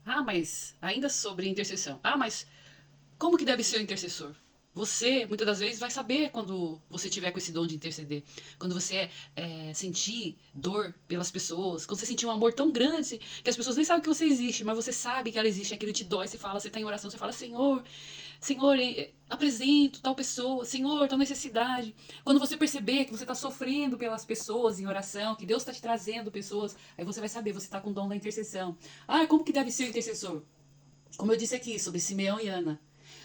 Ah, mas ainda sobre intercessão. Ah, mas como que deve ser o intercessor? Você, muitas das vezes, vai saber quando você tiver com esse dom de interceder. Quando você sentir dor pelas pessoas, quando você sentir um amor tão grande que as pessoas nem sabem que você existe, mas você sabe que ela existe, aquilo te dói, você fala, você está em oração, você fala, Senhor, Senhor, apresento tal pessoa, Senhor, tal necessidade. Quando você perceber que você está sofrendo pelas pessoas em oração, que Deus está te trazendo pessoas, aí você vai saber, você está com o dom da intercessão. Ah, como que deve ser o intercessor? Como eu disse aqui, sobre Simeão e Ana.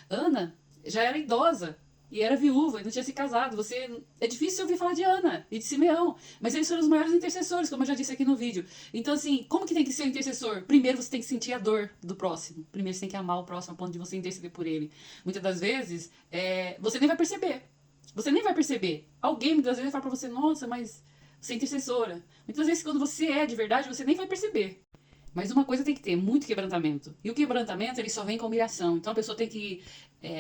Ana já era idosa e era viúva e não tinha se casado. Você é difícil ouvir falar de Ana e de Simeão, mas eles foram os maiores intercessores, como eu já disse aqui no vídeo. Então, assim, como que tem que ser o intercessor? Primeiro você tem que sentir a dor do próximo. Primeiro você tem que amar o próximo a ponto de você interceder por ele. Muitas das vezes, você nem vai perceber. Você nem vai perceber. Alguém muitas vezes vai falar pra você, nossa, mas você é intercessora. Muitas vezes, quando você é de verdade, você nem vai perceber. Mas uma coisa tem que ter, muito quebrantamento. E o quebrantamento, ele só vem com humilhação. Então a pessoa tem que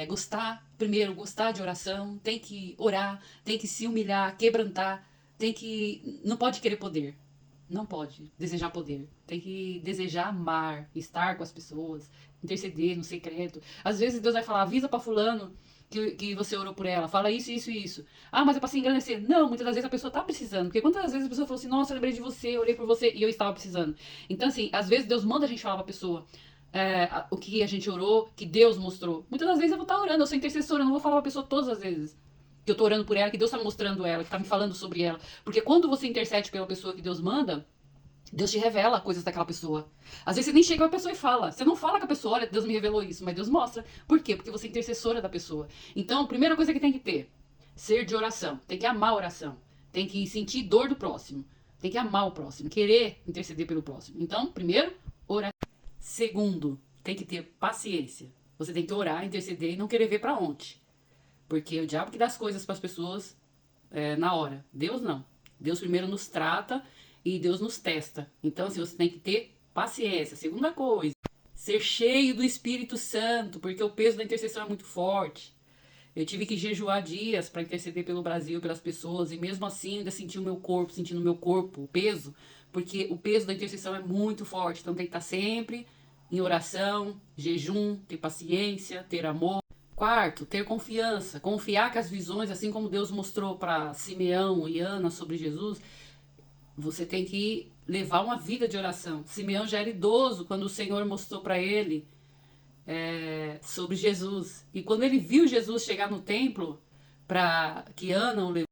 gostar, primeiro, gostar de oração, tem que orar, tem que se humilhar, quebrantar, tem que. Não pode querer poder. Não pode desejar poder. Tem que desejar amar, estar com as pessoas, interceder no secreto. Às vezes Deus vai falar, avisa pra fulano que você orou por ela, fala isso, isso e isso. Ah, mas é pra se engrandecer. Não, muitas das vezes a pessoa tá precisando. Porque quantas vezes a pessoa falou assim, nossa, eu lembrei de você, eu orei por você e eu estava precisando. Então, assim, às vezes Deus manda a gente falar pra pessoa o que a gente orou, que Deus mostrou. Muitas das vezes eu vou estar orando, eu sou intercessora, eu não vou falar pra pessoa todas as vezes que eu tô orando por ela, que Deus tá mostrando ela, que tá me falando sobre ela. Porque quando você intercede pela pessoa que Deus manda, Deus te revela coisas daquela pessoa. Às vezes você nem chega pra pessoa e fala. Você não fala com a pessoa, olha, Deus me revelou isso, mas Deus mostra. Por quê? Porque você é intercessora da pessoa. Então, a primeira coisa que tem que ter, ser de oração. Tem que amar a oração. Tem que sentir dor do próximo. Tem que amar o próximo, querer interceder pelo próximo. Então, primeiro, orar. Segundo, tem que ter paciência. Você tem que orar, interceder e não querer ver pra onde. Porque o diabo que dá as coisas para as pessoas na hora. Deus não. Deus primeiro nos trata e Deus nos testa. Então, assim, você tem que ter paciência. Segunda coisa, ser cheio do Espírito Santo, porque o peso da intercessão é muito forte. Eu tive que jejuar dias para interceder pelo Brasil, pelas pessoas, e mesmo assim ainda senti o meu corpo, sentindo o meu corpo, o peso, porque o peso da intercessão é muito forte. Então tem que estar sempre em oração, jejum, ter paciência, ter amor. Quarto, ter confiança, confiar que as visões, assim como Deus mostrou para Simeão e Ana sobre Jesus, você tem que levar uma vida de oração. Simeão já era idoso quando o Senhor mostrou para ele sobre Jesus. E quando ele viu Jesus chegar no templo, para que Ana o levou,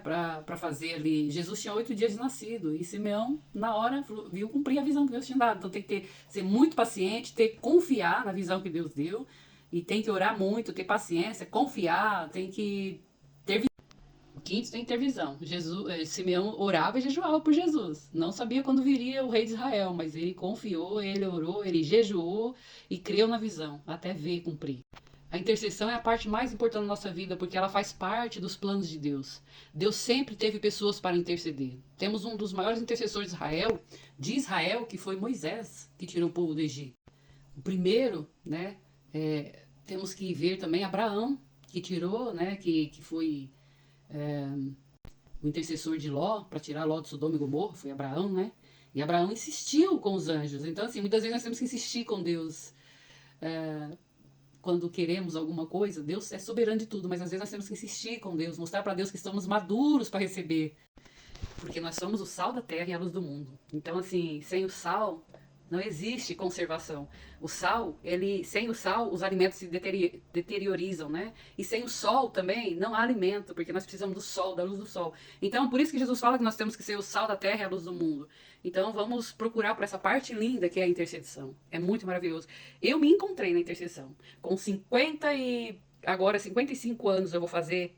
para fazer ali. Jesus tinha 8 dias de nascido e Simeão, na hora, viu cumprir a visão que Deus tinha dado. Então tem que ser muito paciente, ter que confiar na visão que Deus deu e tem que orar muito, ter paciência, confiar, tem que ter. O quinto tem que ter visão. Simeão orava e jejuava por Jesus. Não sabia quando viria o rei de Israel, mas ele confiou, ele orou, ele jejuou e creu na visão, até ver cumprir. A intercessão é a parte mais importante da nossa vida porque ela faz parte dos planos de Deus. Deus sempre teve pessoas para interceder. Temos um dos maiores intercessores de Israel, que foi Moisés, que tirou o povo do Egito. O primeiro, né, temos que ver também Abraão, que tirou, né, que foi o intercessor de Ló, para tirar Ló de Sodoma e Gomorra, foi Abraão, né? E Abraão insistiu com os anjos. Então, assim, muitas vezes nós temos que insistir com Deus. Quando queremos alguma coisa, Deus é soberano de tudo, mas às vezes nós temos que insistir com Deus, mostrar para Deus que estamos maduros para receber, porque nós somos o sal da terra e a luz do mundo. Então, assim, sem o sal não existe conservação. O sal, sem o sal, os alimentos se deteriorizam, né? E sem o sol também não há alimento, porque nós precisamos do sol, da luz do sol. Então, por isso que Jesus fala que nós temos que ser o sal da terra e a luz do mundo. Então, vamos procurar por essa parte linda que é a intercessão. É muito maravilhoso. Eu me encontrei na intercessão. Com 55 anos eu vou fazer.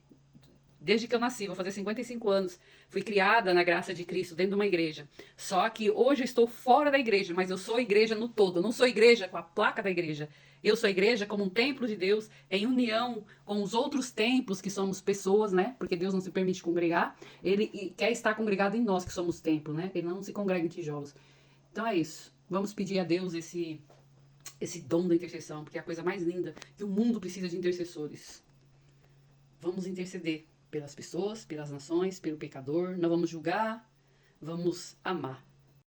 Desde que eu nasci, vou fazer 55 anos. Fui criada na graça de Cristo dentro de uma igreja. Só que hoje eu estou fora da igreja, mas eu sou igreja no todo. Eu não sou igreja com a placa da igreja. Eu sou igreja como um templo de Deus, em união com os outros templos que somos pessoas, né? Porque Deus não se permite congregar. Ele quer estar congregado em nós que somos templo, né? Ele não se congrega em tijolos. Então é isso. Vamos pedir a Deus esse dom da intercessão, porque é a coisa mais linda que o mundo precisa de intercessores. Vamos interceder pelas pessoas, pelas nações, pelo pecador. Não vamos julgar, vamos amar.